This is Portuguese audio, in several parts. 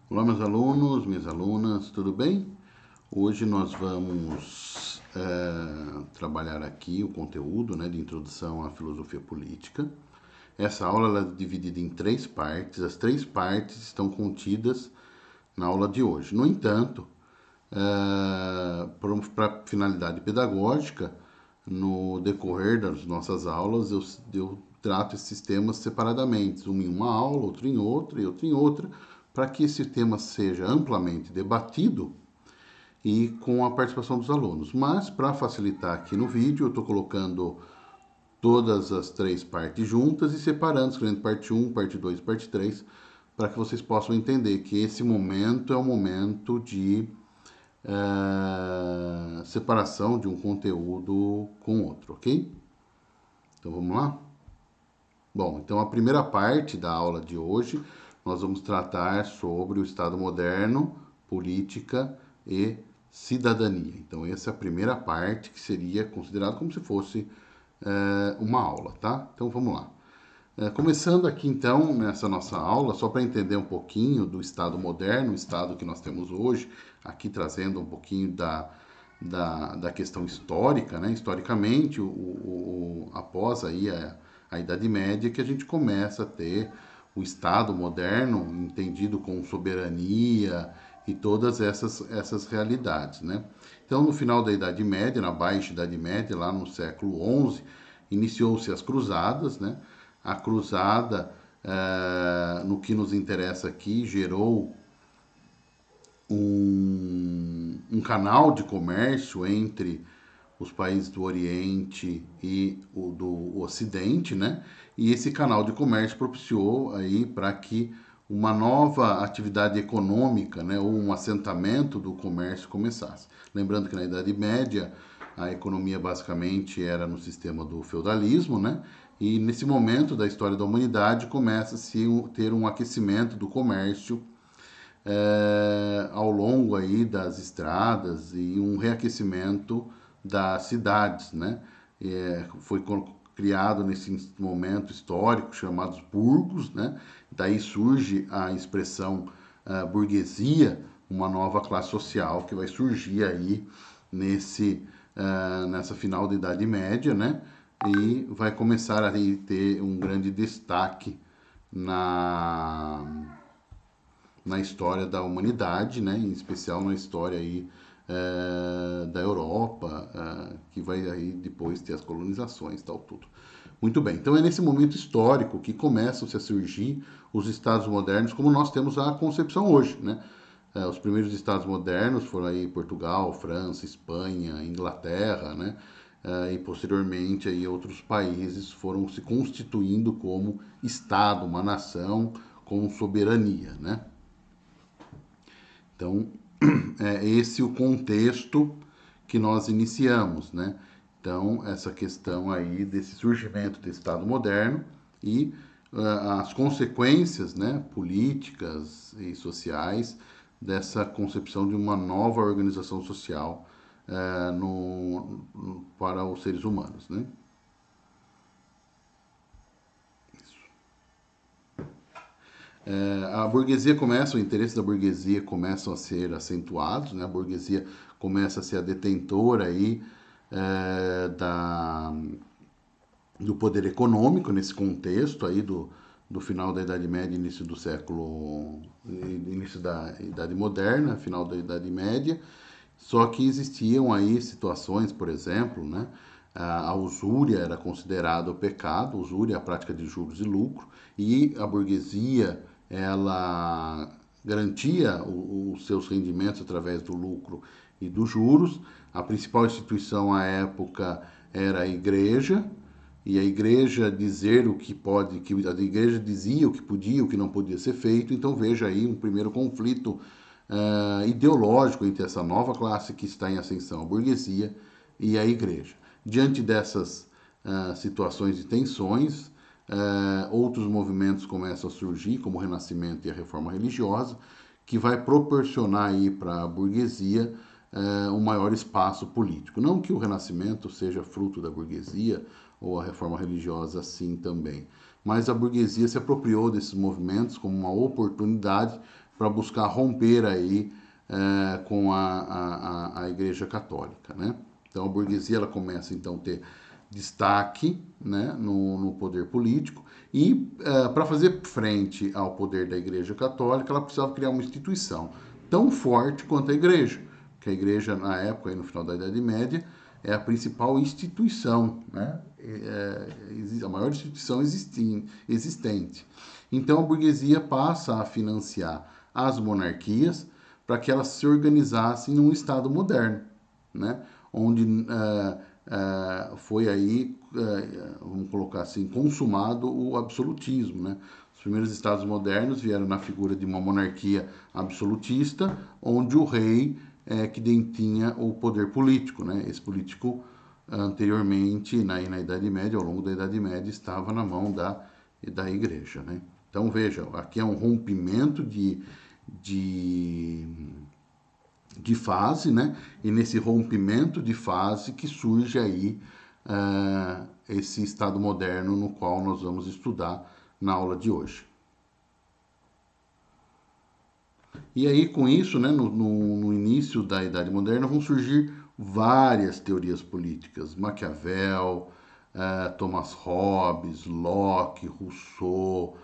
Olá, meus alunos, minhas alunas, tudo bem? Hoje nós vamos trabalhar aqui o conteúdo, de introdução à filosofia política. Essa aula ela é dividida em três partes. As três partes estão contidas na aula de hoje. No entanto, para finalidade pedagógica, no decorrer das nossas aulas, eu trato esses temas separadamente, um em uma aula, outro em outra e outro em outra, para que esse tema seja amplamente debatido e com a participação dos alunos. Mas, para facilitar aqui no vídeo, eu estou colocando todas as três partes juntas e separando, escrevendo parte 1, parte 2 e parte 3, para que vocês possam entender que esse momento é um momento de separação de um conteúdo com outro, ok? Então vamos lá? Bom, então a primeira parte da aula de hoje nós vamos tratar sobre o Estado moderno, política e cidadania. Então essa é a primeira parte que seria considerada como se fosse uma aula, tá? Então vamos lá. Começando aqui então nessa nossa aula, só para entender um pouquinho do Estado moderno, o Estado que nós temos hoje, aqui trazendo um pouquinho da questão histórica, né? Historicamente, após aí a Idade Média, que a gente começa a ter o Estado moderno, entendido com soberania e todas essas realidades, né? Então, no final da Idade Média, na Baixa Idade Média, lá no século XI, iniciou-se as Cruzadas, né? A cruzada, no que nos interessa aqui, gerou um canal de comércio entre os países do Oriente e o do Ocidente, né? E esse canal de comércio propiciou aí para que uma nova atividade econômica, né, ou um assentamento do comércio começasse. Lembrando que na Idade Média a economia basicamente era no sistema do feudalismo, né? E nesse momento da história da humanidade começa-se a ter um aquecimento do comércio ao longo aí das estradas e um reaquecimento das cidades, né? Foi criado nesse momento histórico chamados burgos, né? Daí surge a expressão burguesia, uma nova classe social que vai surgir aí nessa final da Idade Média, né? E vai começar a ter um grande destaque na na história da humanidade, né? Em especial na história aí da Europa, que vai aí depois ter as colonizações, tal tudo. Muito bem, então é nesse momento histórico que começam a surgir os estados modernos como nós temos a concepção hoje, né? Os primeiros estados modernos foram aí Portugal, França, Espanha, Inglaterra, né? E posteriormente aí outros países foram se constituindo como estado, uma nação com soberania, né? Então, é esse o contexto que nós iniciamos, né? Então, essa questão aí desse surgimento do Estado moderno e as consequências, né, políticas e sociais dessa concepção de uma nova organização social para os seres humanos, né? A burguesia começa, o interesse da burguesia começam a ser acentuados, né? A burguesia começa a ser a detentora aí da, do poder econômico nesse contexto aí do final da Idade Média, início da Idade Moderna, final da Idade Média. Só que existiam aí situações, por exemplo, né? A usúria era considerada o pecado, usúria é a prática de juros e lucro, e a burguesia ela garantia os seus rendimentos através do lucro e dos juros. A principal instituição à época era a igreja, e a igreja dizer o que pode, que a igreja dizia o que podia, o que não podia ser feito. Então veja aí um primeiro conflito ideológico entre essa nova classe que está em ascensão, a burguesia e a igreja. Diante dessas situações de tensões, outros movimentos começam a surgir, como o Renascimento e a Reforma Religiosa, que vai proporcionar aí para a burguesia um maior espaço político. Não que o Renascimento seja fruto da burguesia ou a Reforma Religiosa assim também, mas a burguesia se apropriou desses movimentos como uma oportunidade para buscar romper aí com a Igreja Católica, né? Então a burguesia ela começa então a ter destaque, né, no poder político e para fazer frente ao poder da Igreja Católica ela precisava criar uma instituição tão forte quanto a Igreja, que a Igreja na época, aí no final da Idade Média, é a principal instituição, né? A maior instituição existente. Então a burguesia passa a financiar as monarquias para que elas se organizassem num Estado moderno, né? Onde foi aí, vamos colocar assim, consumado o absolutismo, né? Os primeiros estados modernos vieram na figura de uma monarquia absolutista, onde o rei que detinha o poder político, né? Esse político anteriormente, na Idade Média, ao longo da Idade Média, estava na mão da igreja, né? Então veja, aqui é um rompimento de, de fase, né? E nesse rompimento de fase que surge aí esse Estado moderno no qual nós vamos estudar na aula de hoje. E aí, com isso, né, no início da Idade Moderna, vão surgir várias teorias políticas. Maquiavel, Thomas Hobbes, Locke, Rousseau,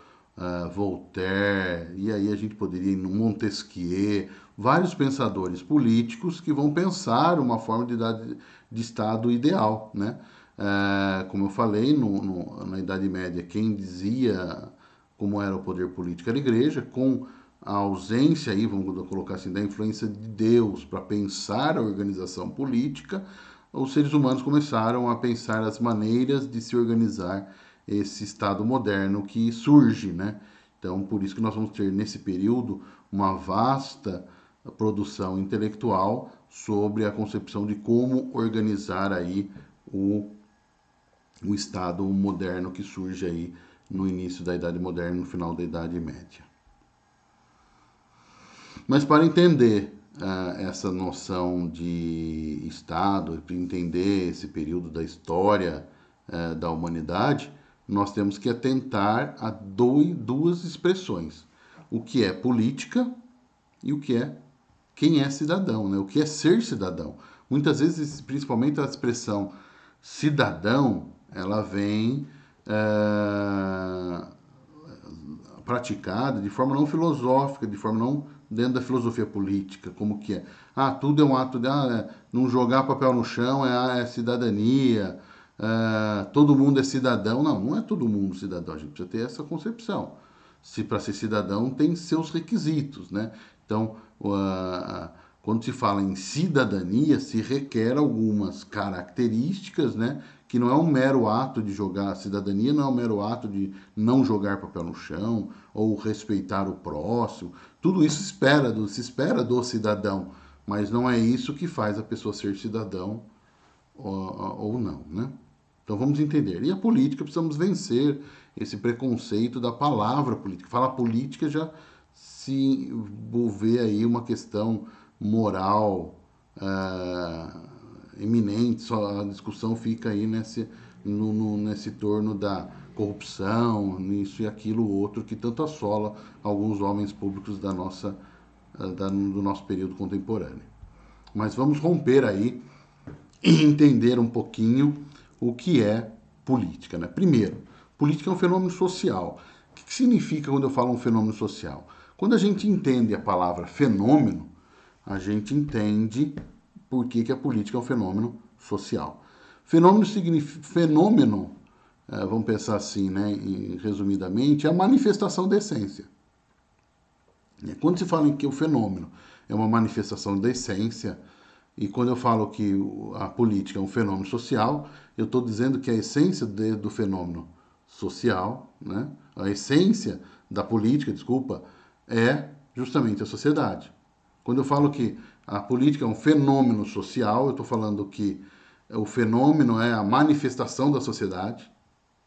Voltaire, e aí a gente poderia ir no Montesquieu, vários pensadores políticos que vão pensar uma forma de Estado ideal, né? Como eu falei, na Idade Média, quem dizia como era o poder político era a igreja, com a ausência aí, vamos colocar assim, da influência de Deus para pensar a organização política, os seres humanos começaram a pensar as maneiras de se organizar esse Estado moderno que surge, né? Então, por isso que nós vamos ter nesse período uma vasta produção intelectual sobre a concepção de como organizar aí o Estado moderno que surge aí no início da Idade Moderna, no final da Idade Média. Mas para entender essa noção de Estado, para entender esse período da história da humanidade, nós temos que atentar a duas expressões: o que é política e o que é quem é cidadão, né? O que é ser cidadão. Muitas vezes, principalmente a expressão cidadão, ela vem praticada de forma não filosófica, de forma não dentro da filosofia política, como que é. Tudo é um ato de não jogar papel no chão é cidadania, todo mundo é cidadão. Não, não é todo mundo cidadão, a gente precisa ter essa concepção. Se para ser cidadão tem seus requisitos, né? Então, quando se fala em cidadania, se requer algumas características, né? Que não é um mero ato de jogar a cidadania, não é um mero ato de não jogar papel no chão ou respeitar o próximo. Tudo isso se espera do cidadão, mas não é isso que faz a pessoa ser cidadão ou não, né? Então vamos entender. E a política, precisamos vencer esse preconceito da palavra política. Falar política já se envolver aí uma questão moral eminente, só a discussão fica aí nesse torno da corrupção, nisso e aquilo outro que tanto assola alguns homens públicos do nosso período contemporâneo. Mas vamos romper aí e entender um pouquinho o que é política, né? Primeiro, política é um fenômeno social. O que significa quando eu falo um fenômeno social? Quando a gente entende a palavra fenômeno, a gente entende por que a política é um fenômeno social. Fenômeno significa vamos pensar assim, né, resumidamente, é a manifestação da essência. Quando se fala em que o fenômeno é uma manifestação da essência, e quando eu falo que a política é um fenômeno social, eu estou dizendo que a essência do fenômeno social, né, a essência da política, desculpa, é justamente a sociedade. Quando eu falo que a política é um fenômeno social, eu estou falando que o fenômeno é a manifestação da sociedade,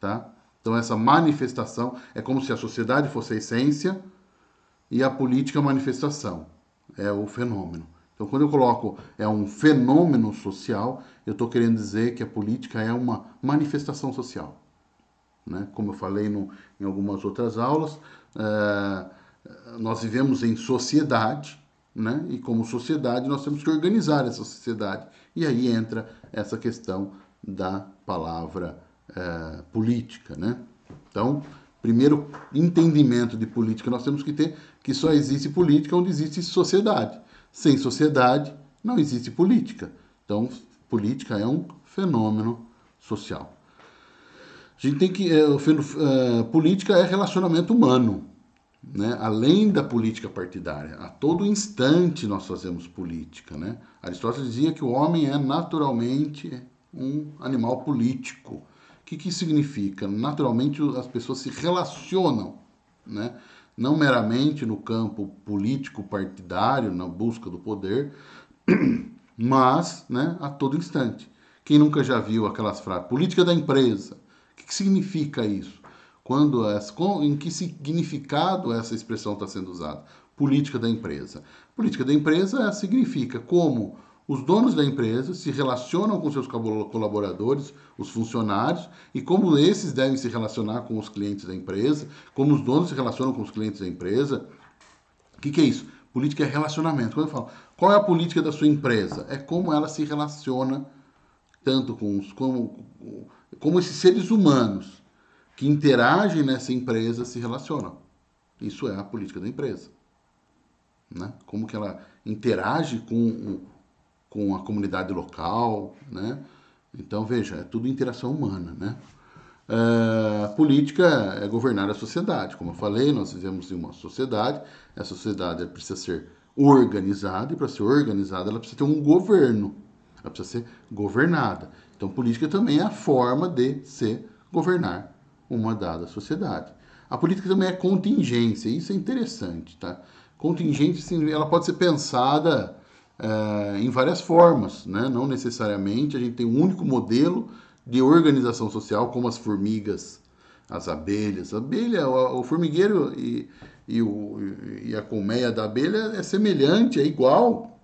tá? Então essa manifestação é como se a sociedade fosse a essência e a política a manifestação, é o fenômeno. Então quando eu coloco é um fenômeno social, eu estou querendo dizer que a política é uma manifestação social, né? Como eu falei em algumas outras aulas, nós vivemos em sociedade, né? E como sociedade nós temos que organizar essa sociedade. E aí entra essa questão da palavra política, né? Então, primeiro entendimento de política nós temos que ter que só existe política onde existe sociedade. Sem sociedade não existe política. Então, política é um fenômeno social. A gente tem que política é relacionamento humano, né? Além da política partidária. A todo instante nós fazemos política, né? Aristóteles dizia que o homem é naturalmente um animal político. O que isso significa? Naturalmente as pessoas se relacionam, né? Não meramente no campo político partidário, na busca do poder, mas, né, a todo instante. Quem nunca já viu aquelas frases? Política da empresa. O que significa isso? Em que significado essa expressão está sendo usada? Política da empresa. Política da empresa significa como os donos da empresa se relacionam com seus colaboradores, os funcionários, e como esses devem se relacionar com os clientes da empresa, como os donos se relacionam com os clientes da empresa. O que é isso? Política é relacionamento. Quando eu falo, qual é a política da sua empresa? É como ela se relaciona tanto como esses seres humanos que interagem nessa empresa se relacionam. Isso é a política da empresa. Né? Como que ela interage com a comunidade local, né? Então, veja, é tudo interação humana, né? Política é governar a sociedade. Como eu falei, nós vivemos em uma sociedade, essa sociedade precisa ser organizada, e para ser organizada ela precisa ter um governo, ela precisa ser governada. Então, política também é a forma de se governar uma dada sociedade. A política também é contingência, isso é interessante, tá? Contingência, sim, ela pode ser pensada em várias formas, né? Não necessariamente a gente tem um único modelo de organização social, como as formigas, as abelhas. A abelha, o formigueiro e a colmeia da abelha é semelhante, é igual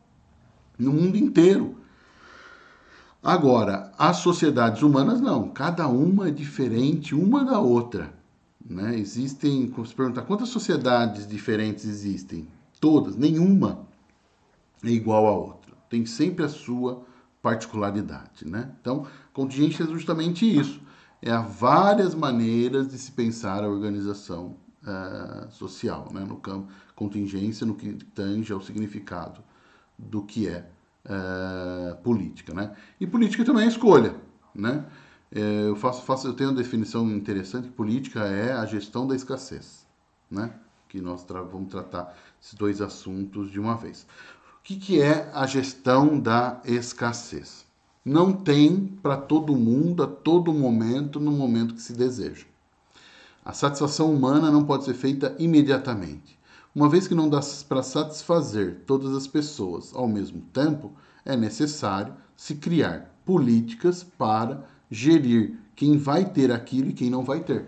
no mundo inteiro. Agora, as sociedades humanas não, cada uma é diferente uma da outra. Né? Existem, como se perguntar, quantas sociedades diferentes existem? Todas, nenhuma é igual a outra. Tem sempre a sua particularidade. Né? Então, contingência é justamente isso. Há várias maneiras de se pensar a organização social, né? No campo contingência, no que tange ao significado do que é política, né? E política também é escolha, né? Eu tenho uma definição interessante: política é a gestão da escassez, né? Que nós vamos tratar esses dois assuntos de uma vez. O que é a gestão da escassez? Não tem para todo mundo, a todo momento, no momento que se deseja. A satisfação humana não pode ser feita imediatamente. Uma vez que não dá para satisfazer todas as pessoas ao mesmo tempo, é necessário se criar políticas para gerir quem vai ter aquilo e quem não vai ter.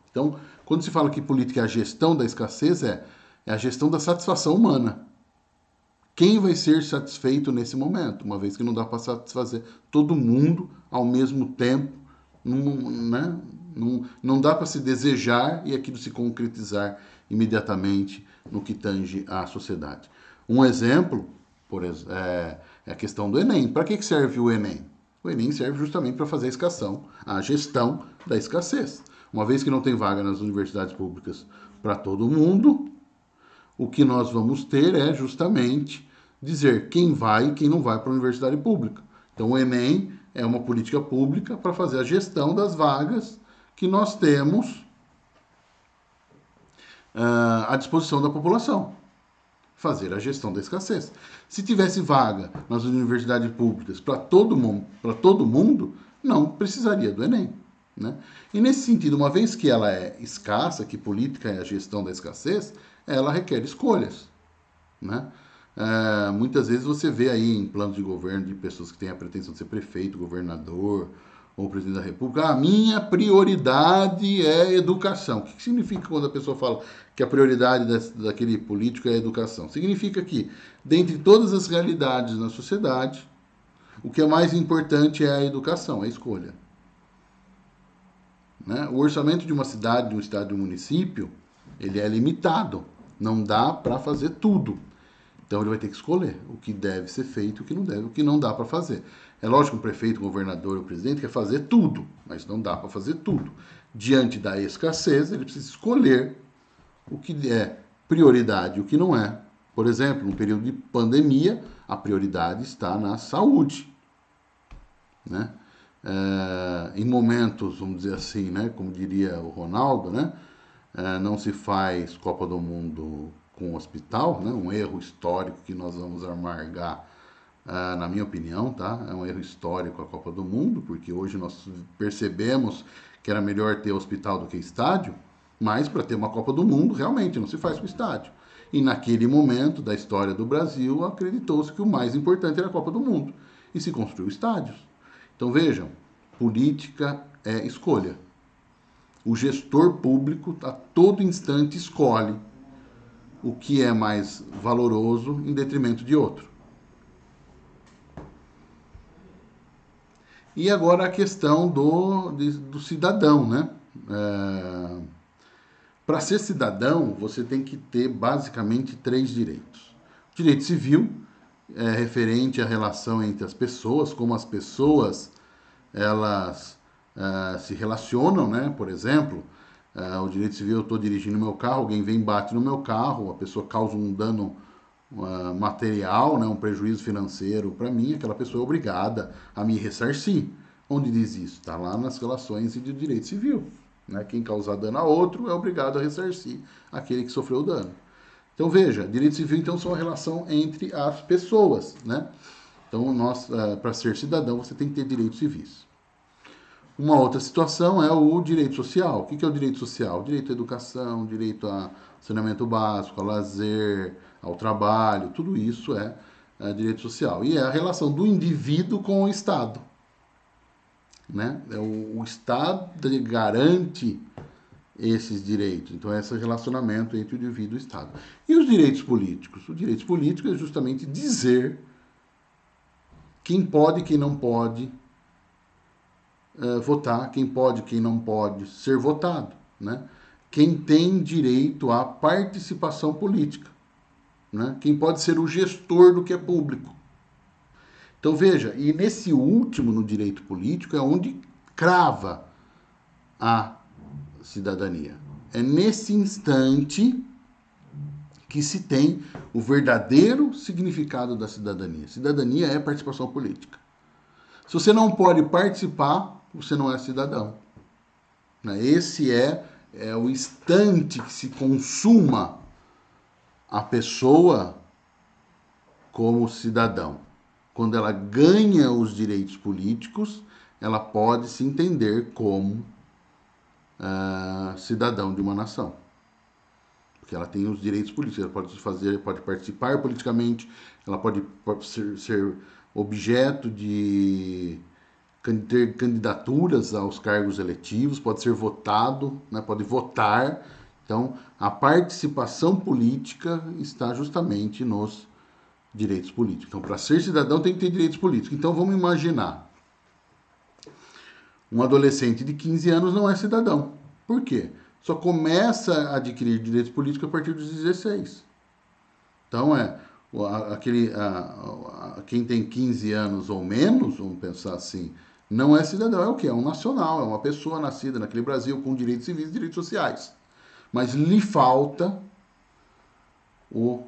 Então, quando se fala que política é a gestão da escassez, é a gestão da satisfação humana. Quem vai ser satisfeito nesse momento, uma vez que não dá para satisfazer todo mundo ao mesmo tempo, né? Não dá para se desejar e aquilo se concretizar imediatamente no que tange à sociedade. Um exemplo, é a questão do Enem. Para que serve o Enem? O Enem serve justamente para fazer a gestão da escassez. Uma vez que não tem vaga nas universidades públicas para todo mundo, o que nós vamos ter é justamente dizer quem vai e quem não vai para a universidade pública. Então, o Enem é uma política pública para fazer a gestão das vagas que nós temos à disposição da população. Fazer a gestão da escassez. Se tivesse vaga nas universidades públicas para todo mundo, não precisaria do Enem. Né? E nesse sentido, uma vez que ela é escassa, que política é a gestão da escassez, ela requer escolhas. Né? Muitas vezes você vê aí em planos de governo de pessoas que têm a pretensão de ser prefeito, governador ou presidente da república: a minha prioridade é educação. O que significa quando a pessoa fala que a prioridade daquele político é a educação? Significa que, dentre todas as realidades na sociedade, o que é mais importante é a educação, a escolha. Né? O orçamento de uma cidade, de um estado, de um município, ele é limitado. Não dá para fazer tudo. Então ele vai ter que escolher o que deve ser feito e o que não deve, o que não dá para fazer. É lógico que o prefeito, o governador, o presidente quer fazer tudo, mas não dá para fazer tudo. Diante da escassez, ele precisa escolher o que é prioridade e o que não é. Por exemplo, no período de pandemia, a prioridade está na saúde, né? Em momentos, vamos dizer assim, né, como diria o Ronaldo, né, não se faz Copa do Mundo com hospital, né, um erro histórico que nós vamos amargar, na minha opinião, tá? É um erro histórico a Copa do Mundo, porque hoje nós percebemos que era melhor ter hospital do que estádio, mas para ter uma Copa do Mundo, realmente, não se faz com estádio. E naquele momento da história do Brasil, acreditou-se que o mais importante era a Copa do Mundo. E se construiu estádios. Então vejam, política é escolha. O gestor público a todo instante escolhe o que é mais valoroso em detrimento de outro. E agora a questão do cidadão, né? Para ser cidadão, você tem que ter basicamente 3 direitos. O direito civil é referente à relação entre as pessoas, como as pessoas elas se relacionam, né? Por exemplo, o direito civil, eu estou dirigindo meu carro, alguém vem e bate no meu carro, a pessoa causa um dano material, né? Um prejuízo financeiro para mim, aquela pessoa é obrigada a me ressarcir. Onde diz isso? Está lá nas relações de direito civil. Né? Quem causar dano a outro é obrigado a ressarcir aquele que sofreu o dano. Então veja, direito civil então são a relação entre as pessoas, né? Então nós, para ser cidadão, você tem que ter direitos civis. Uma outra situação é o direito social. O que é o direito social? Direito à educação, direito a saneamento básico, ao lazer, ao trabalho, tudo isso é direito social. E é a relação do indivíduo com o Estado. Né? O Estado garante esses direitos. Então, esse relacionamento entre o indivíduo e o Estado. E os direitos políticos? Os direitos políticos é justamente dizer quem pode e quem não pode votar, quem pode e quem não pode ser votado. Né? Quem tem direito à participação política. Né? Quem pode ser o gestor do que é público. Então veja, e nesse último, no direito político, é onde crava a cidadania. É nesse instante que se tem o verdadeiro significado da cidadania. Cidadania é participação política. Se você não pode participar, você não é cidadão. Esse é o instante que se consuma a pessoa como cidadão. Quando ela ganha os direitos políticos, ela pode se entender como cidadão de uma nação. Porque ela tem os direitos políticos, ela pode participar politicamente, ela pode ser objeto de ter candidaturas aos cargos eletivos, pode ser votado, né, pode votar. Então, a participação política está justamente nos direitos políticos. Então, para ser cidadão tem que ter direitos políticos. Então, vamos imaginar. Um adolescente de 15 anos não é cidadão. Por quê? Só começa a adquirir direitos políticos a partir dos 16. Então, quem tem 15 anos ou menos, vamos pensar assim, não é cidadão. É o quê? É um nacional, é uma pessoa nascida naquele Brasil com direitos civis e direitos sociais. Mas lhe falta o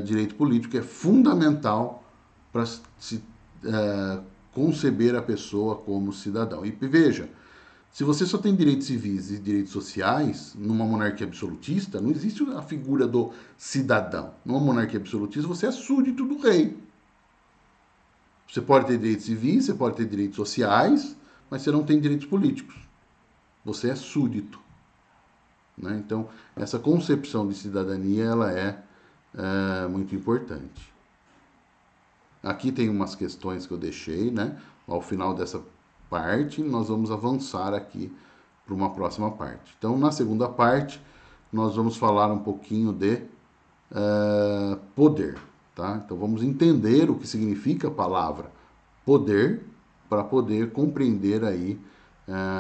direito político, que é fundamental para se conceber a pessoa como cidadão. E veja, se você só tem direitos civis e direitos sociais, numa monarquia absolutista, não existe a figura do cidadão. Numa monarquia absolutista, você é súdito do rei. Você pode ter direitos civis, você pode ter direitos sociais, mas você não tem direitos políticos. Você é súdito. Né? Então, essa concepção de cidadania, ela é muito importante. Aqui tem umas questões que eu deixei, né? Ao final dessa parte, nós vamos avançar aqui para uma próxima parte. Então, na segunda parte, nós vamos falar um pouquinho de poder, tá? Então, vamos entender o que significa a palavra poder para poder compreender aí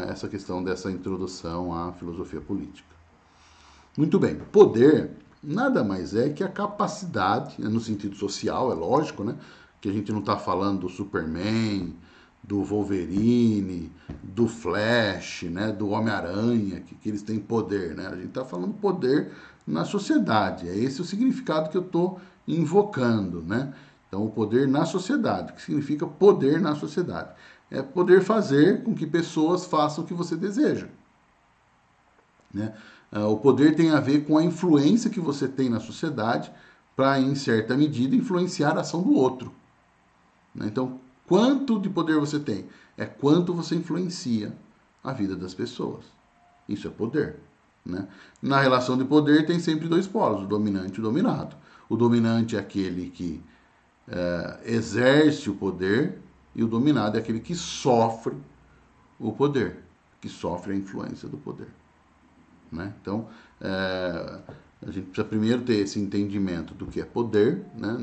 essa questão dessa introdução à filosofia política. Muito bem, poder nada mais é que a capacidade, no sentido social, é lógico, né? Que a gente não está falando do Superman, do Wolverine, do Flash, né? Do Homem-Aranha, que eles têm poder, né? A gente está falando poder na sociedade. É esse o significado que eu estou invocando, né? Então, o poder na sociedade, que significa poder na sociedade. É poder fazer com que pessoas façam o que você deseja, né? O poder tem a ver com a influência que você tem na sociedade para, em certa medida, influenciar a ação do outro, né? Então, quanto de poder você tem? É quanto você influencia a vida das pessoas. Isso é poder, né? Na relação de poder tem sempre dois polos, o dominante e o dominado. O dominante é aquele que exerce o poder e o dominado é aquele que sofre o poder, que sofre a influência do poder, né? Então, a gente precisa primeiro ter esse entendimento do que é poder, né?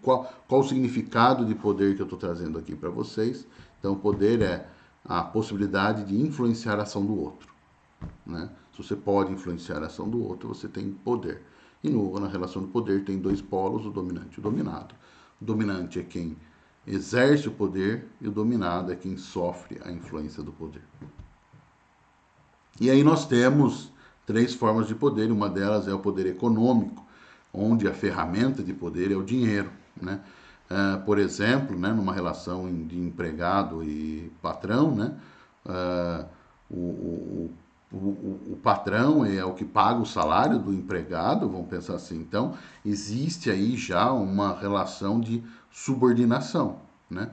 Qual o significado de poder que eu estou trazendo aqui para vocês. Então, poder é a possibilidade de influenciar a ação do outro, né? Se você pode influenciar a ação do outro, você tem poder. E na relação do poder tem dois polos, o dominante e o dominado. O dominante é quem exerce o poder e o dominado é quem sofre a influência do poder. E aí nós temos três formas de poder, uma delas é o poder econômico, onde a ferramenta de poder é o dinheiro, né? Por exemplo, né, numa relação de empregado e patrão, né, o, o, o patrão é o que paga o salário do empregado, vamos pensar assim. Então, existe aí já uma relação de subordinação, né?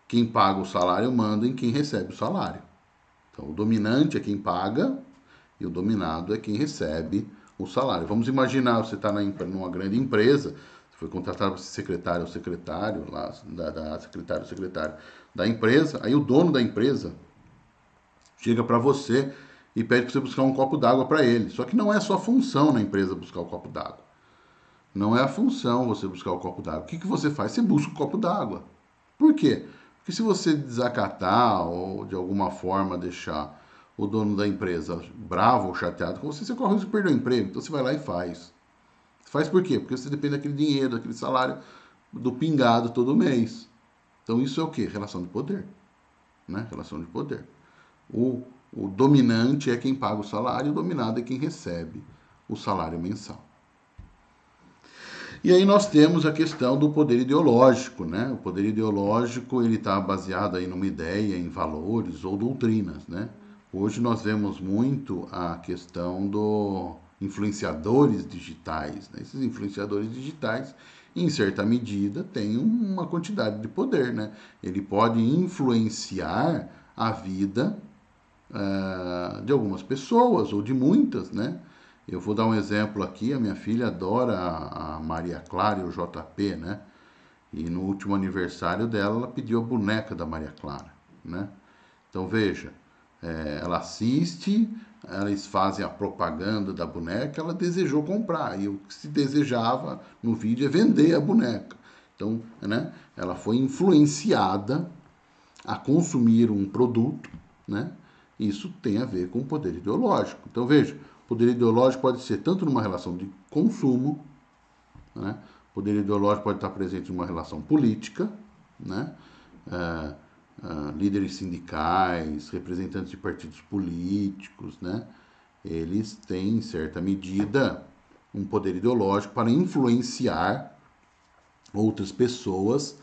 Quem paga o salário manda em quem recebe o salário. Então, o dominante é quem paga e o dominado é quem recebe o salário. Vamos imaginar, você está numa grande empresa, você foi contratado para ser secretário ou secretário, lá, secretário ou secretário da empresa, aí o dono da empresa chega para você e pede para você buscar um copo d'água para ele. Só que não é sua função na empresa buscar o copo d'água. Não é a função você buscar o copo d'água. O que você faz? Você busca o copo d'água. Por quê? Porque se você desacatar ou de alguma forma deixar o dono da empresa bravo ou chateado com você, você corre o risco de perder o emprego. Então você vai lá e faz. Faz por quê? Porque você depende daquele dinheiro, daquele salário do pingado todo mês. Então isso é o quê? Relação de poder, né? Relação de poder. O dominante é quem paga o salário, o dominado é quem recebe o salário mensal. E aí nós temos a questão do poder ideológico, né? O poder ideológico ele está baseado aí numa ideia, em valores ou doutrinas, né? Hoje nós vemos muito a questão do influenciadores digitais, né? Esses influenciadores digitais, em certa medida, têm uma quantidade de poder, né? Ele pode influenciar a vida de algumas pessoas ou de muitas, né? Eu vou dar um exemplo aqui, a minha filha adora a Maria Clara e o JP, né? E no último aniversário dela, ela pediu a boneca da Maria Clara, né? Então veja, ela assiste, eles fazem a propaganda da boneca, ela desejou comprar, e o que se desejava no vídeo é vender a boneca. Então, né, ela foi influenciada a consumir um produto, né? Isso tem a ver com o poder ideológico. Então veja, o poder ideológico pode ser tanto numa relação de consumo, né? O poder ideológico pode estar presente numa relação política, né? Líderes sindicais, representantes de partidos políticos, né? Eles têm, em certa medida, um poder ideológico para influenciar outras pessoas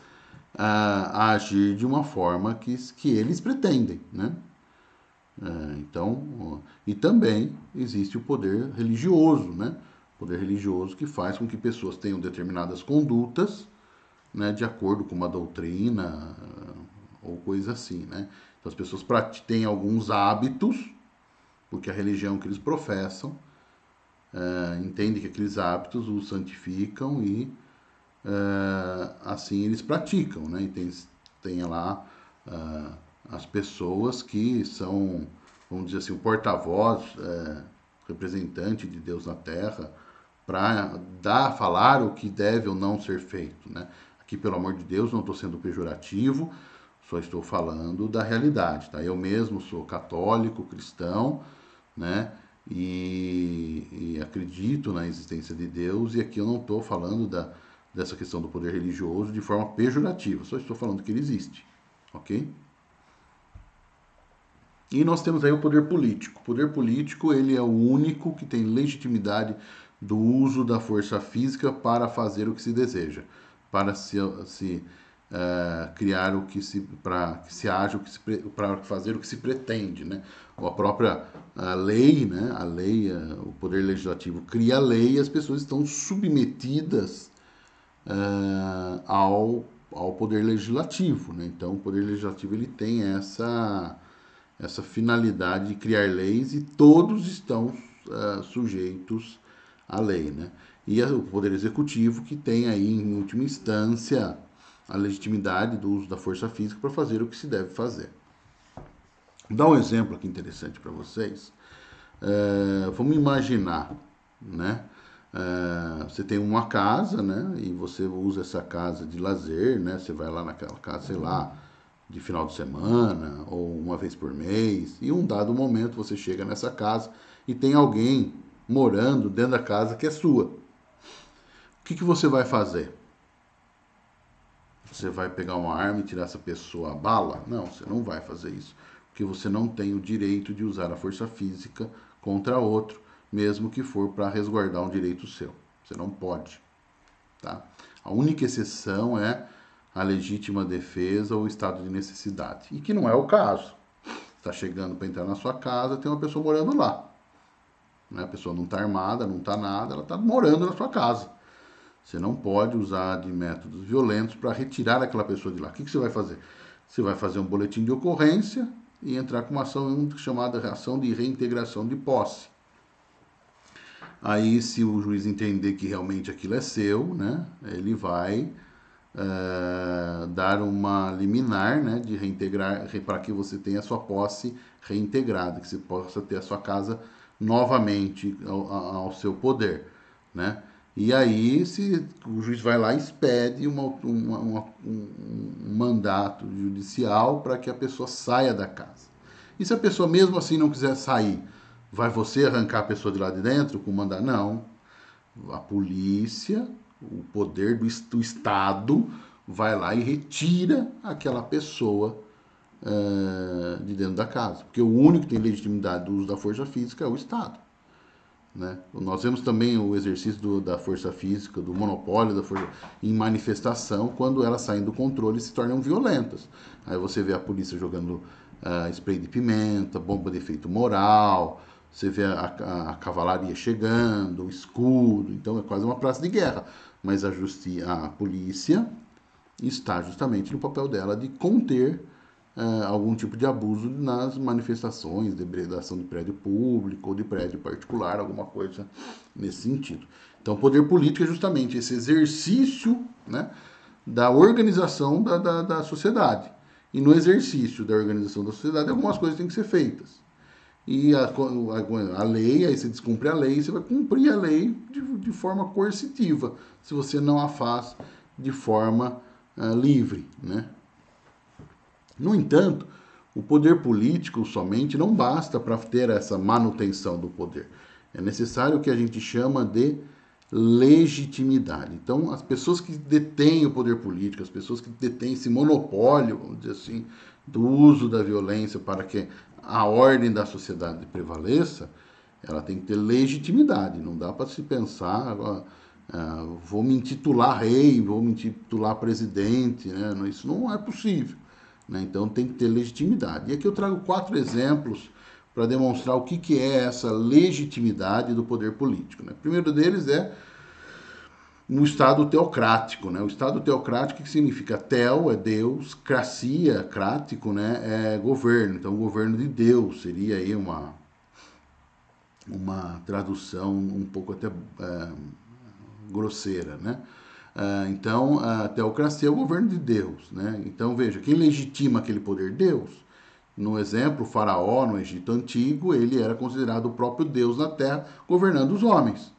a agir de uma forma que eles pretendem, né? Então, e também existe o poder religioso, né? O poder religioso que faz com que pessoas tenham determinadas condutas, né, de acordo com uma doutrina ou coisa assim, né? Então as pessoas têm alguns hábitos, porque a religião que eles professam entende que aqueles hábitos os santificam e assim eles praticam, né? E tem lá as pessoas que são, vamos dizer assim, o porta-voz, representante de Deus na Terra, para falar o que deve ou não ser feito, né? Aqui, pelo amor de Deus, não estou sendo pejorativo, só estou falando da realidade, tá? Eu mesmo sou católico, cristão, né? e acredito na existência de Deus, e aqui eu não estou falando dessa questão do poder religioso de forma pejorativa, só estou falando que ele existe, ok? E nós temos aí o poder político. O poder político, ele é o único que tem legitimidade do uso da força física para fazer o que se deseja, para criar o que se, para que se haja, para fazer o que se pretende, né? A própria lei, né? A lei, o poder legislativo cria a lei e as pessoas estão submetidas ao poder legislativo, né? Então, o poder legislativo ele tem essa finalidade de criar leis e todos estão sujeitos à lei, né? E o Poder Executivo que tem aí, em última instância, a legitimidade do uso da força física para fazer o que se deve fazer. Vou dar um exemplo aqui interessante para vocês. Vamos imaginar, né? Você tem uma casa, né? E você usa essa casa de lazer, né? Você vai lá naquela casa, sei lá, de final de semana ou uma vez por mês, e um dado momento você chega nessa casa e tem alguém morando dentro da casa que é sua. O que você vai fazer? Você vai pegar uma arma e tirar essa pessoa a bala? Não, você não vai fazer isso, porque você não tem o direito de usar a força física contra outro, mesmo que for para resguardar um direito seu. Você não pode, tá? A única exceção é a legítima defesa ou estado de necessidade. E que não é o caso. Está chegando para entrar na sua casa, tem uma pessoa morando lá. Né? A pessoa não está armada, não está nada, ela está morando na sua casa. Você não pode usar de métodos violentos para retirar aquela pessoa de lá. O que você vai fazer? Você vai fazer um boletim de ocorrência e entrar com uma ação chamada ação de reintegração de posse. Aí, se o juiz entender que realmente aquilo é seu, né, ele vai dar uma liminar, né, de reintegrar, para que você tenha a sua posse reintegrada, que você possa ter a sua casa novamente ao seu poder, né? E aí, se o juiz vai lá e expede um mandato judicial para que a pessoa saia da casa. E se a pessoa mesmo assim não quiser sair, vai você arrancar a pessoa de lá de dentro com mandar? Não. A polícia, o poder do Estado, vai lá e retira aquela pessoa de dentro da casa. Porque o único que tem legitimidade do uso da força física é o Estado. Né? Nós vemos também o exercício da força física, do monopólio da força em manifestação, quando elas saem do controle e se tornam violentas. Aí você vê a polícia jogando spray de pimenta, bomba de efeito moral, você vê a cavalaria chegando, o escudo, então é quase uma praça de guerra. Mas a polícia está justamente no papel dela de conter algum tipo de abuso nas manifestações, depredação de prédio público ou de prédio particular, alguma coisa nesse sentido. Então, o poder político é justamente esse exercício, né, da organização da sociedade. E no exercício da organização da sociedade, algumas coisas têm que ser feitas. E a lei, aí você descumpre a lei, você vai cumprir a lei de forma coercitiva, se você não a faz de forma livre, né? No entanto, o poder político somente não basta para ter essa manutenção do poder. É necessário o que a gente chama de legitimidade. Então, as pessoas que detêm o poder político, as pessoas que detêm esse monopólio, vamos dizer assim, do uso da violência para que a ordem da sociedade prevaleça, ela tem que ter legitimidade. Não dá para se pensar, vou me intitular rei, vou me intitular presidente, né? Isso não é possível. Né? Então tem que ter legitimidade. E aqui eu trago 4 exemplos para demonstrar o que é essa legitimidade do poder político. Né? O primeiro deles é no Estado teocrático. Né? O Estado teocrático, que significa teo é Deus, cracia, crático, né? É governo. Então, o governo de Deus seria aí uma tradução um pouco até grosseira, né? Então, a teocracia é o governo de Deus, né? Então, veja, quem legitima aquele poder? Deus. No exemplo, o faraó, no Egito Antigo, ele era considerado o próprio Deus na terra, governando os homens.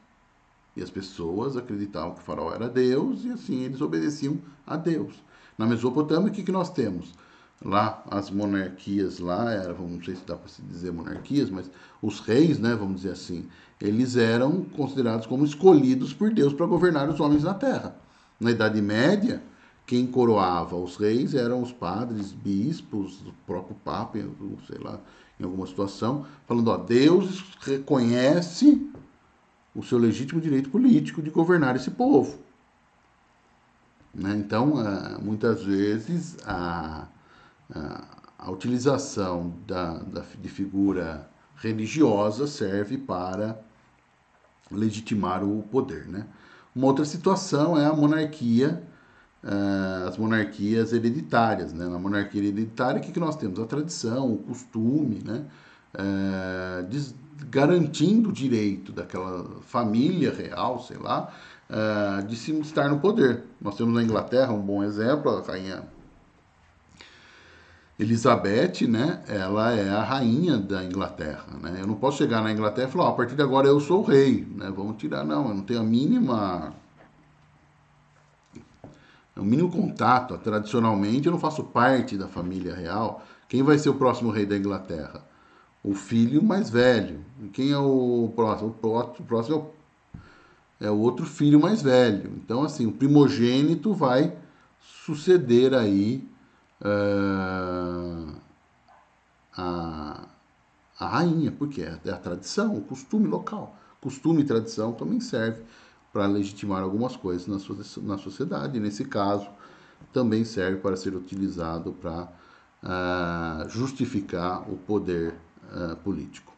E as pessoas acreditavam que o faraó era Deus e assim eles obedeciam a Deus. Na Mesopotâmia, o que nós temos? lá as monarquias lá, não sei se dá para se dizer monarquias, mas os reis, né, vamos dizer assim, eles eram considerados como escolhidos por Deus para governar os homens na terra. Na Idade Média, quem coroava os reis eram os padres, bispos, o próprio Papa, sei lá, em alguma situação, falando, ó, Deus reconhece o seu legítimo direito político de governar esse povo. Né? Então, muitas vezes, a utilização de figura religiosa serve para legitimar o poder. Né? Uma outra situação é a monarquia, as monarquias hereditárias. Né? Na monarquia hereditária, o que nós temos? A tradição, o costume, né? Garantindo o direito daquela família real, sei lá, de se estar no poder. Nós temos na Inglaterra um bom exemplo, a rainha Elizabeth, né? Ela é a rainha da Inglaterra, né? Eu não posso chegar na Inglaterra e falar, a partir de agora eu sou o rei, né? Vamos tirar, não, eu não tenho o mínimo contato. Tradicionalmente eu não faço parte da família real. Quem vai ser o próximo rei da Inglaterra? O filho mais velho. Quem é o próximo? O próximo é o outro filho mais velho. Então, assim, o primogênito vai suceder aí a, a rainha, porque é a tradição, o costume local. Costume e tradição também serve para legitimar algumas coisas na sociedade. Nesse caso, também serve para ser utilizado para justificar o poder político.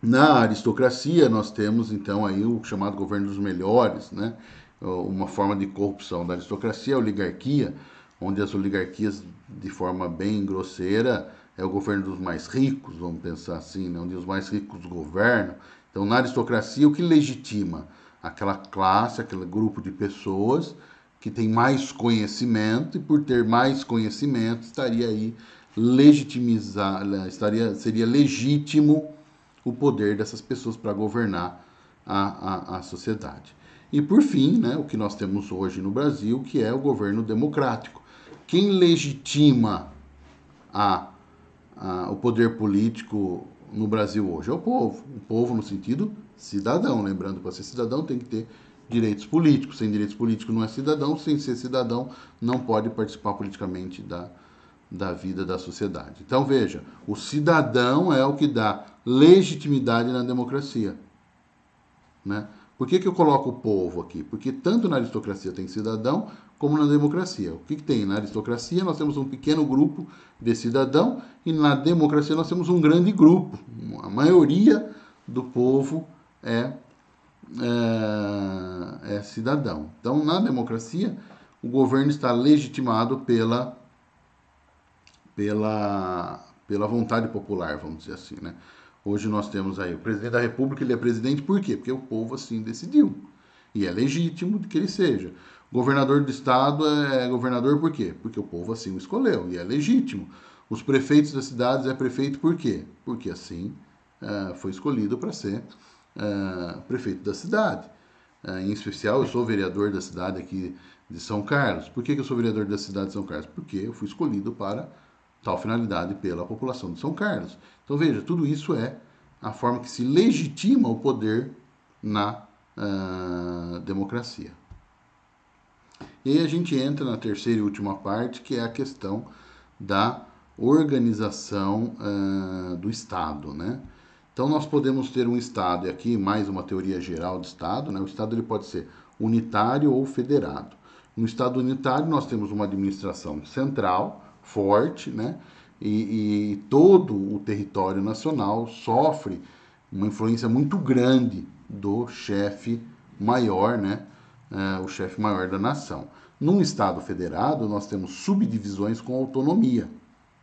Na aristocracia, nós temos então aí o chamado governo dos melhores, né? Uma forma de corrupção da aristocracia, a oligarquia, onde as oligarquias, de forma bem grosseira, é o governo dos mais ricos, vamos pensar assim, né? Onde os mais ricos governam. Então, na aristocracia, o que legitima? Aquela classe, aquele grupo de pessoas que tem mais conhecimento, e por ter mais conhecimento, estaria aí seria legítimo o poder dessas pessoas para governar a sociedade. E por fim, né, o que nós temos hoje no Brasil, que é o governo democrático. Quem legitima o poder político no Brasil hoje é o povo. O povo no sentido cidadão. Lembrando, para ser cidadão tem que ter direitos políticos. Sem direitos políticos não é cidadão. Sem ser cidadão não pode participar politicamente da vida da sociedade. Então veja, o cidadão é o que dá legitimidade na democracia. Né? Por que eu coloco o povo aqui? Porque tanto na aristocracia tem cidadão, como na democracia. O que tem? Na aristocracia nós temos um pequeno grupo de cidadão e na democracia nós temos um grande grupo. A maioria do povo é cidadão. Então, na democracia, o governo está legitimado pela vontade popular, vamos dizer assim, né? Hoje nós temos aí o presidente da República, ele é presidente por quê? Porque o povo assim decidiu. E é legítimo que ele seja. O governador do estado é governador por quê? Porque o povo assim o escolheu e é legítimo. Os prefeitos das cidades é prefeito por quê? Porque assim foi escolhido para ser prefeito da cidade. Em especial, eu sou vereador da cidade aqui de São Carlos. Por que eu sou vereador da cidade de São Carlos? Porque eu fui escolhido para tal finalidade pela população de São Carlos. Então veja, tudo isso é a forma que se legitima o poder na democracia. E aí a gente entra na terceira e última parte, que é a questão da organização do Estado, né? Então nós podemos ter um Estado, e aqui mais uma teoria geral do Estado, né? O Estado ele pode ser unitário ou federado. No Estado unitário nós temos uma administração central, forte, né? E todo o território nacional sofre uma influência muito grande do chefe maior, né? O chefe maior da nação. Num Estado federado, nós temos subdivisões com autonomia,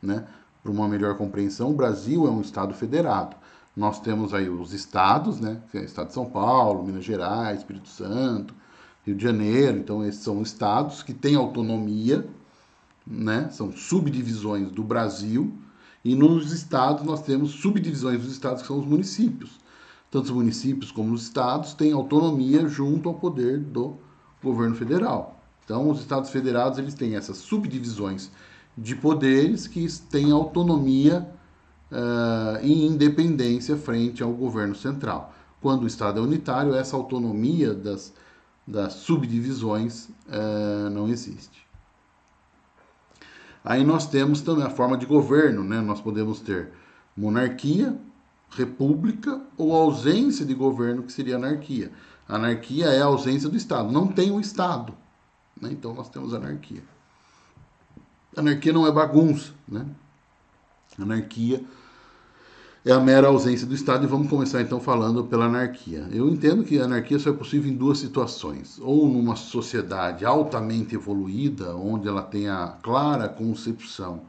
né? Para uma melhor compreensão, o Brasil é um Estado federado. Nós temos aí os estados, né? Que é o Estado de São Paulo, Minas Gerais, Espírito Santo, Rio de Janeiro. Então, esses são estados que têm autonomia, né? São subdivisões do Brasil. E nos estados nós temos subdivisões dos estados, que são os municípios. Tanto os municípios como os estados têm autonomia junto ao poder do governo federal. Então, os estados federados eles têm essas subdivisões de poderes que têm autonomia e independência frente ao governo central. Quando o Estado é unitário, essa autonomia das subdivisões não existe. Aí nós temos também a forma de governo, né? Nós podemos ter monarquia, república ou ausência de governo, que seria anarquia. Anarquia é a ausência do Estado. Não tem o Estado, né? Então nós temos anarquia. Anarquia não é bagunça, né? Anarquia é a mera ausência do Estado e vamos começar então falando pela anarquia. Eu entendo que a anarquia só é possível em duas situações: ou numa sociedade altamente evoluída, onde ela tem a clara concepção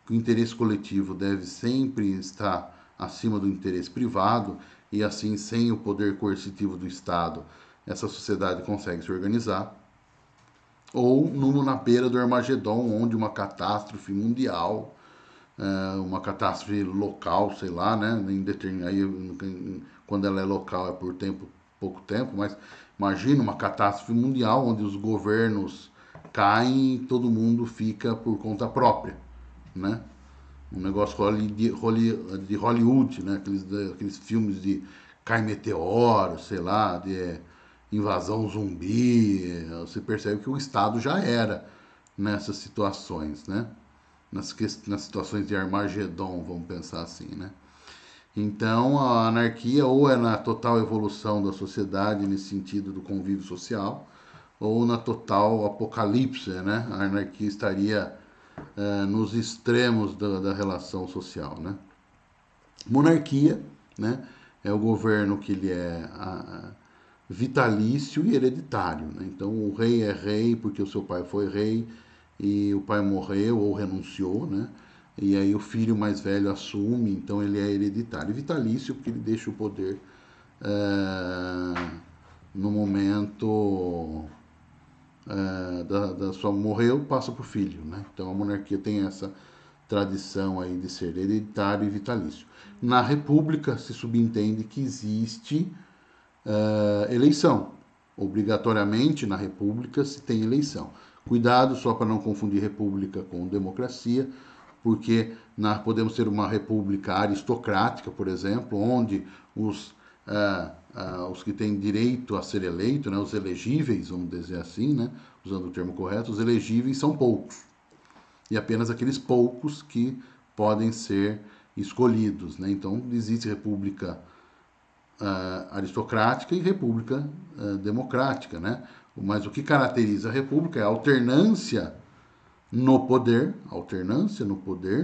que o interesse coletivo deve sempre estar acima do interesse privado e assim, sem o poder coercitivo do Estado, essa sociedade consegue se organizar, ou na beira do Armagedon, onde uma catástrofe mundial, uma catástrofe local, sei lá, né? Quando ela é local é por pouco tempo, mas imagina uma catástrofe mundial onde os governos caem e todo mundo fica por conta própria, né? Um negócio de Hollywood, né? Aqueles filmes de cai meteoro, sei lá, de invasão zumbi. Você percebe que o Estado já era nessas situações, né? Nas situações de Armagedon, vamos pensar assim, né? Então, a anarquia ou é na total evolução da sociedade, nesse sentido do convívio social, ou na total apocalipse, né? A anarquia estaria nos extremos da relação social, né? Monarquia, né? É o governo que ele é vitalício e hereditário, né? Então, o rei é rei porque o seu pai foi rei e o pai morreu ou renunciou, né? E aí o filho mais velho assume, então ele é hereditário. E vitalício porque ele deixa o poder no momento da sua morreu, passa para o filho, né? Então a monarquia tem essa tradição aí de ser hereditário e vitalício. Na república se subentende que existe eleição. Obrigatoriamente na república se tem eleição. Cuidado só para não confundir república com democracia, porque podemos ter uma república aristocrática, por exemplo, onde os que têm direito a ser eleito, né, os elegíveis, vamos dizer assim, né, usando o termo correto, os elegíveis são poucos. E apenas aqueles poucos que podem ser escolhidos. Né? Então, existe república aristocrática e república democrática. Né? Mas o que caracteriza a república é a alternância no poder,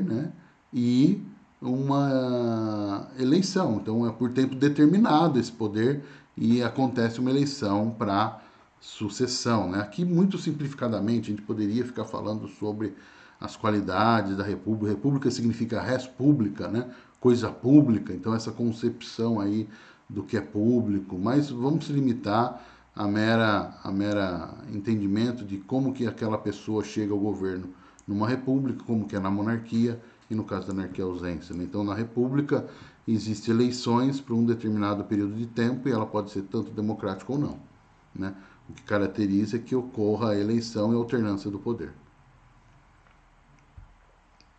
né? E uma eleição. Então é por tempo determinado esse poder e acontece uma eleição para sucessão, né? Aqui muito simplificadamente a gente poderia ficar falando sobre as qualidades da república. República significa res pública, né? Coisa pública. Então essa concepção aí do que é público, mas vamos se limitar a mera entendimento de como que aquela pessoa chega ao governo numa república, como que é na monarquia e no caso da anarquia ausência. Né? Então, na república existem eleições por um determinado período de tempo e ela pode ser tanto democrática ou não. Né? O que caracteriza é que ocorra a eleição e a alternância do poder.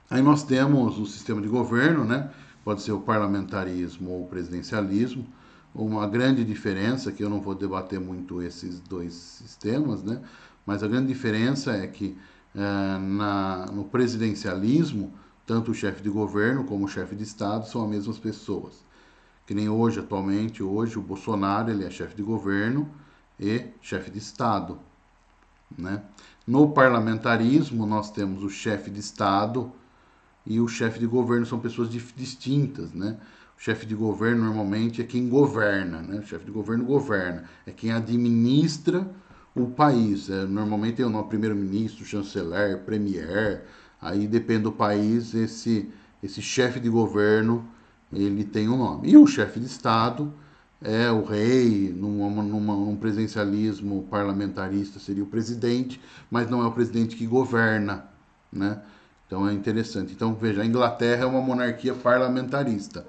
Aí nós temos o sistema de governo, né? Pode ser o parlamentarismo ou o presidencialismo. Uma grande diferença, que eu não vou debater muito esses dois sistemas, né? Mas a grande diferença é que no presidencialismo, tanto o chefe de governo como o chefe de Estado são as mesmas pessoas. Que nem hoje, atualmente, o Bolsonaro ele é chefe de governo e chefe de Estado. Né? No parlamentarismo, nós temos o chefe de Estado e o chefe de governo, são pessoas distintas, né? O chefe de governo normalmente é quem governa, né? O chefe de governo governa, é quem administra o país. Normalmente é o primeiro-ministro, chanceler, premier, aí depende do país, esse chefe de governo, ele tem um nome. E o chefe de Estado é o rei, num presidencialismo parlamentarista seria o presidente, mas não é o presidente que governa, né? Então é interessante. Então veja, a Inglaterra é uma monarquia parlamentarista.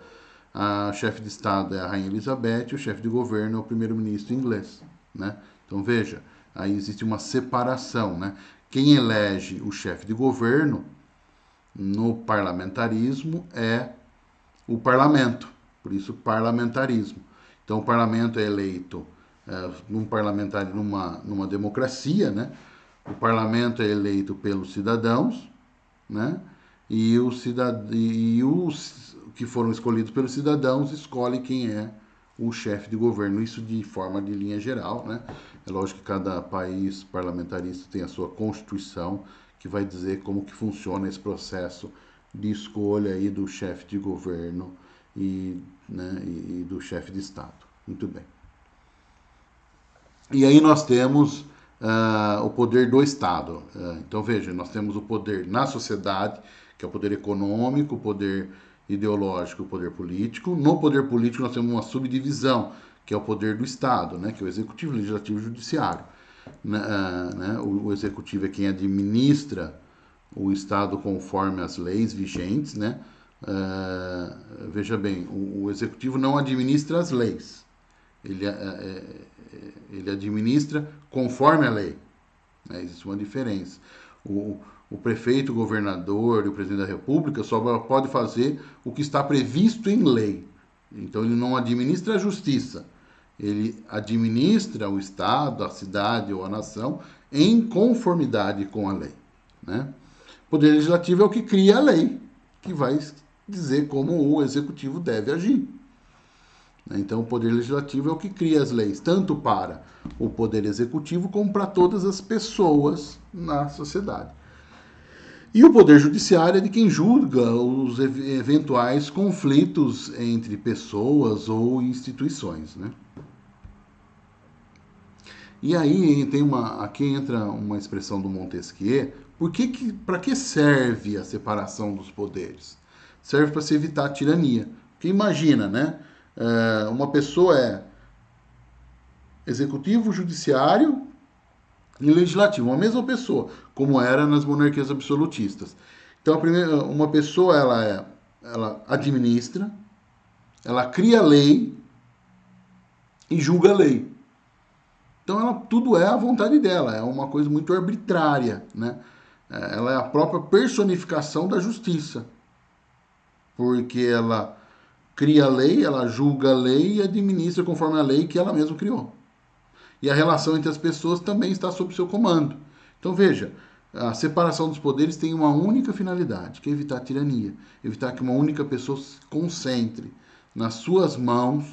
A chefe de Estado é a Rainha Elizabeth e o chefe de governo é o primeiro-ministro inglês. Né? Então veja, aí existe uma separação. Né? Quem elege o chefe de governo no parlamentarismo é o parlamento, por isso parlamentarismo. Então o parlamento é eleito numa democracia, né? O parlamento é eleito pelos cidadãos, né? E os que foram escolhidos pelos cidadãos escolhem quem é o chefe de governo, isso de forma de linha geral, né? É lógico que cada país parlamentarista tem a sua constituição, que vai dizer como que funciona esse processo de escolha aí do chefe de governo e do chefe de Estado. Muito bem. E aí nós temos o poder do Estado. Então veja, nós temos o poder na sociedade, que é o poder econômico, o poder ideológico, o poder político. No poder político nós temos uma subdivisão, que é o poder do Estado, né, que é o executivo, legislativo e judiciário. O executivo é quem administra o Estado conforme as leis vigentes, né? Veja bem, o executivo não administra as leis, ele administra conforme a lei. Né? Existe uma diferença. O prefeito, o governador e o presidente da República só pode fazer o que está previsto em lei. Então ele não administra a justiça, ele administra o Estado, a cidade ou a nação em conformidade com a lei. Né? O Poder Legislativo é o que cria a lei, que vai dizer como o Executivo deve agir. Então, o Poder Legislativo é o que cria as leis, tanto para o Poder Executivo como para todas as pessoas na sociedade. E o Poder Judiciário é de quem julga os eventuais conflitos entre pessoas ou instituições. Né? E aí aqui entra uma expressão do Montesquieu. Para que serve a separação dos poderes? Serve para se evitar a tirania. Porque imagina, né? Uma pessoa é executivo, judiciário e legislativo, uma mesma pessoa, como era nas monarquias absolutistas. Então, uma pessoa ela administra, ela cria lei e julga a lei. Então, tudo é a vontade dela, é uma coisa muito arbitrária, né? Ela é a própria personificação da justiça, porque ela cria a lei, ela julga a lei e administra conforme a lei que ela mesma criou. E a relação entre as pessoas também está sob seu comando. Então veja, a separação dos poderes tem uma única finalidade, que é evitar a tirania, evitar que uma única pessoa se concentre nas suas mãos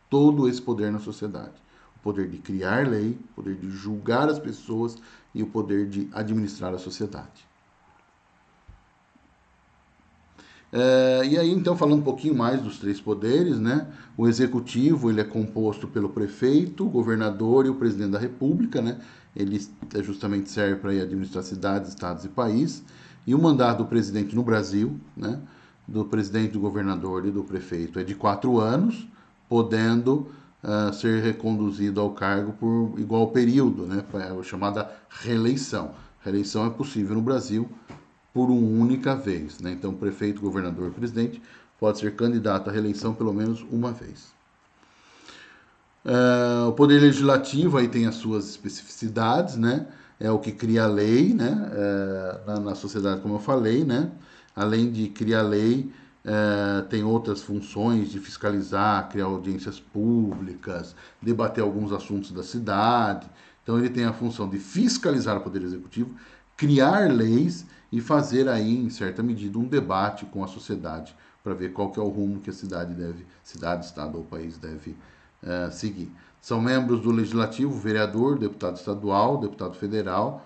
todo esse poder na sociedade. O poder de criar lei, o poder de julgar as pessoas e o poder de administrar a sociedade. E aí, então, falando um pouquinho mais dos três poderes, né? O executivo, ele é composto pelo prefeito, o governador e o presidente da república, né? Ele justamente serve para administrar cidades, estados e país. E o mandato do presidente no Brasil, né? Do presidente, do governador e do prefeito é de 4 anos, podendo ser reconduzido ao cargo por igual período, né? É a chamada reeleição. Reeleição é possível no Brasil por uma única vez. Né? Então, prefeito, governador e presidente pode ser candidato à reeleição pelo menos uma vez. O Poder Legislativo aí tem as suas especificidades, né? É o que cria a lei, né? Na sociedade, como eu falei, né? Além de criar lei, tem outras funções de fiscalizar, criar audiências públicas, debater alguns assuntos da cidade. Então, ele tem a função de fiscalizar o Poder Executivo, criar leis e fazer aí, em certa medida, um debate com a sociedade para ver qual que é o rumo que a cidade, estado ou país deve seguir. São membros do Legislativo, vereador, deputado estadual, deputado federal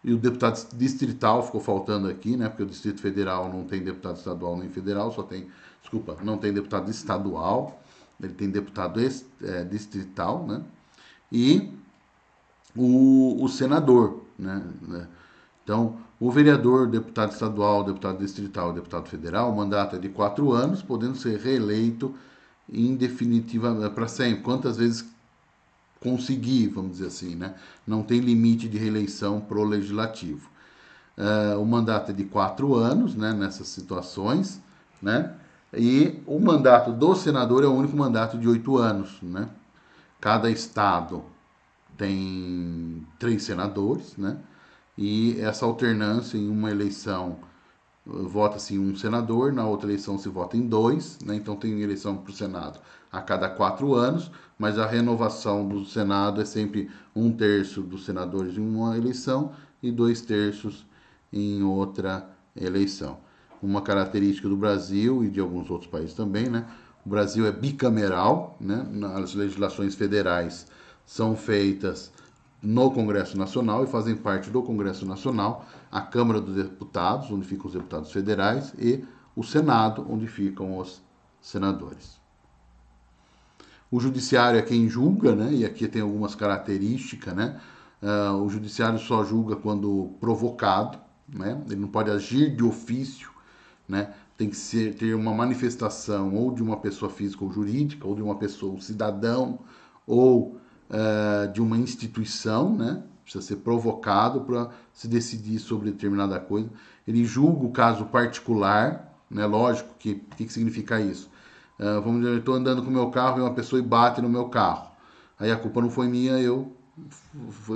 e o deputado distrital ficou faltando aqui, né? Porque o Distrito Federal não tem deputado estadual nem federal, não tem deputado estadual, ele tem deputado distrital, né? E o senador, né? Então, o vereador, deputado estadual, deputado distrital, deputado federal, o mandato é de 4 anos, podendo ser reeleito indefinitivamente para sempre, quantas vezes conseguir, vamos dizer assim, né? Não tem limite de reeleição pro legislativo. O mandato é de 4 anos, né? Nessas situações, né? E o mandato do senador é o único mandato de 8 anos, né? Cada estado tem 3 senadores, né? E essa alternância em uma eleição vota-se um senador, na outra eleição se vota em dois, né? Então tem eleição para o Senado a cada 4 anos, mas a renovação do Senado é sempre 1/3 dos senadores em uma eleição e 2/3 em outra eleição. Uma característica do Brasil e de alguns outros países também, né? O Brasil é bicameral, né? As legislações federais são feitas no Congresso Nacional e fazem parte do Congresso Nacional a Câmara dos Deputados, onde ficam os deputados federais, e o Senado, onde ficam os senadores. O judiciário é quem julga, né? E aqui tem algumas características, né? O judiciário só julga quando provocado, né? Ele não pode agir de ofício, né? Tem que ter uma manifestação ou de uma pessoa física ou jurídica, ou de uma pessoa, um cidadão, ou de uma instituição, né? Precisa ser provocado para se decidir sobre determinada coisa. Ele julga o caso particular, né? Lógico que o que significa isso? Vamos dizer, eu estou andando com o meu carro e uma pessoa bate no meu carro. Aí a culpa não foi minha,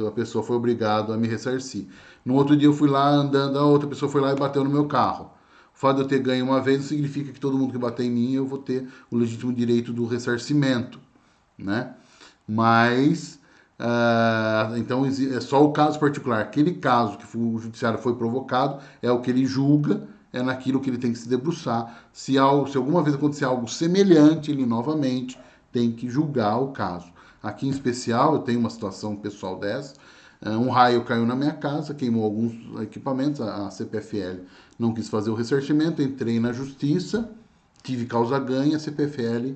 a pessoa foi obrigada a me ressarcir. No outro dia eu fui lá andando, a outra pessoa foi lá e bateu no meu carro. O fato de eu ter ganho uma vez não significa que todo mundo que bater em mim eu vou ter o legítimo direito do ressarcimento, né? Mas, então é só o caso particular. Aquele caso que o judiciário foi provocado é o que ele julga, é naquilo que ele tem que se debruçar. Se alguma vez acontecer algo semelhante, ele novamente tem que julgar o caso. Aqui em especial, eu tenho uma situação pessoal dessa. Um raio caiu na minha casa, queimou alguns equipamentos, a CPFL não quis fazer o ressarcimento, entrei na justiça, tive causa ganha, a CPFL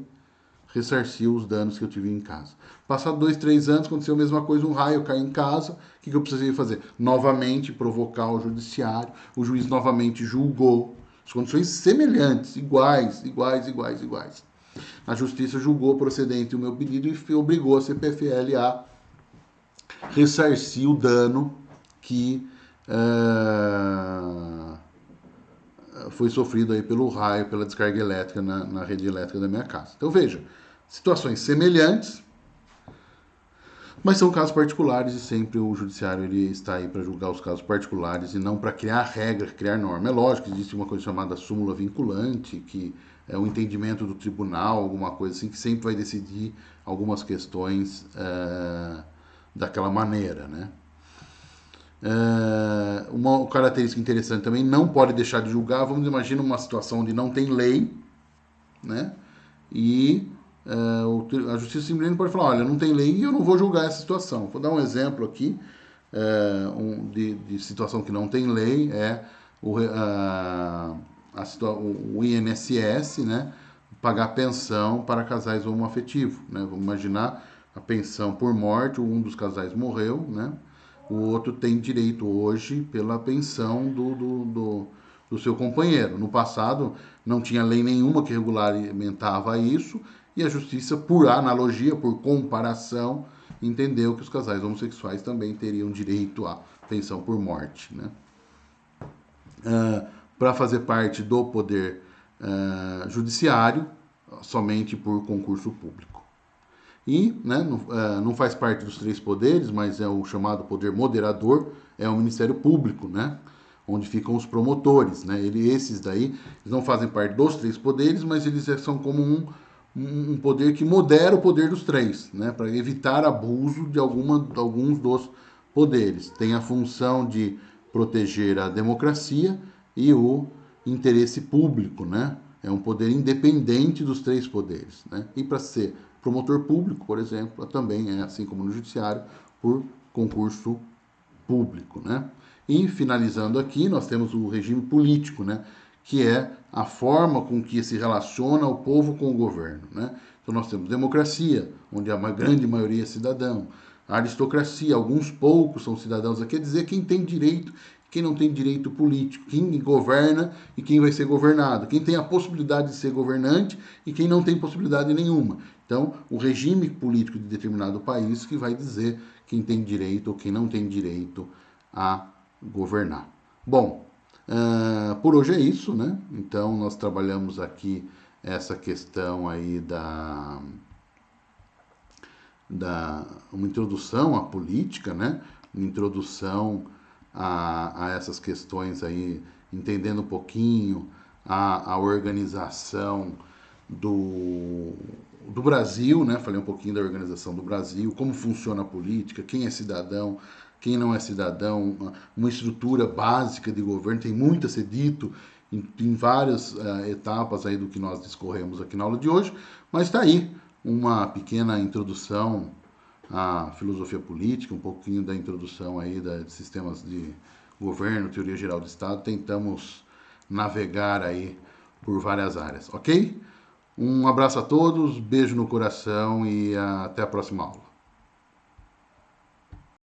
ressarciu os danos que eu tive em casa. Passado 2, 3 anos, aconteceu a mesma coisa, um raio caiu em casa, o que eu precisei fazer? Novamente provocar o judiciário, o juiz novamente julgou, as condições semelhantes, iguais. A justiça julgou procedente o meu pedido e obrigou a CPFL a ressarcir o dano que foi sofrido aí pelo raio, pela descarga elétrica na rede elétrica da minha casa. Então veja, situações semelhantes, mas são casos particulares e sempre o judiciário ele está aí para julgar os casos particulares e não para criar regra, criar norma. É lógico que existe uma coisa chamada súmula vinculante, que é o entendimento do tribunal, alguma coisa assim, que sempre vai decidir algumas questões daquela maneira, né? Uma característica interessante também, não pode deixar de julgar. Vamos imaginar uma situação onde não tem lei, né? E a justiça simplesmente pode falar, olha, não tem lei e eu não vou julgar essa situação. Vou dar um exemplo aqui de situação que não tem lei, o INSS, né? Pagar pensão para casais homoafetivos, né? Vamos imaginar a pensão por morte, um dos casais morreu, né? O outro tem direito hoje pela pensão do seu companheiro. No passado, não tinha lei nenhuma que regulamentava isso, e a justiça, por analogia, por comparação, entendeu que os casais homossexuais também teriam direito à pensão por morte, né? Para fazer parte do poder judiciário, somente por concurso público. E né, não faz parte dos 3 poderes, mas é o chamado poder moderador, é o Ministério Público, né? Onde ficam os promotores, né? Esses daí eles não fazem parte dos 3 poderes, mas eles são como um poder que modera o poder dos 3, né? Para evitar abuso de alguns dos poderes. Tem a função de proteger a democracia e o interesse público, né? É um poder independente dos 3 poderes, né? E para ser promotor público, por exemplo, também é, assim como no judiciário, por concurso público, né? E finalizando aqui, nós temos o regime político, né? Que é a forma com que se relaciona o povo com o governo, né? Então nós temos democracia, onde a grande maioria é cidadão. A aristocracia, alguns poucos são cidadãos, quer dizer quem tem direito, quem não tem direito político, quem governa e quem vai ser governado, quem tem a possibilidade de ser governante e quem não tem possibilidade nenhuma. Então, o regime político de determinado país que vai dizer quem tem direito ou quem não tem direito a governar. Bom, por hoje é isso, né? Então, nós trabalhamos aqui essa questão aí uma introdução à política, né? Uma introdução a essas questões aí entendendo um pouquinho a organização do Brasil, né? Falei um pouquinho da organização do Brasil, como funciona a política, quem é cidadão, quem não é cidadão, uma estrutura básica de governo, tem muito a ser dito em várias etapas aí do que nós discorremos aqui na aula de hoje, mas está aí uma pequena introdução à filosofia política, um pouquinho da introdução aí de sistemas de governo, teoria geral do Estado, tentamos navegar aí por várias áreas, ok? Um abraço a todos, beijo no coração e até a próxima aula.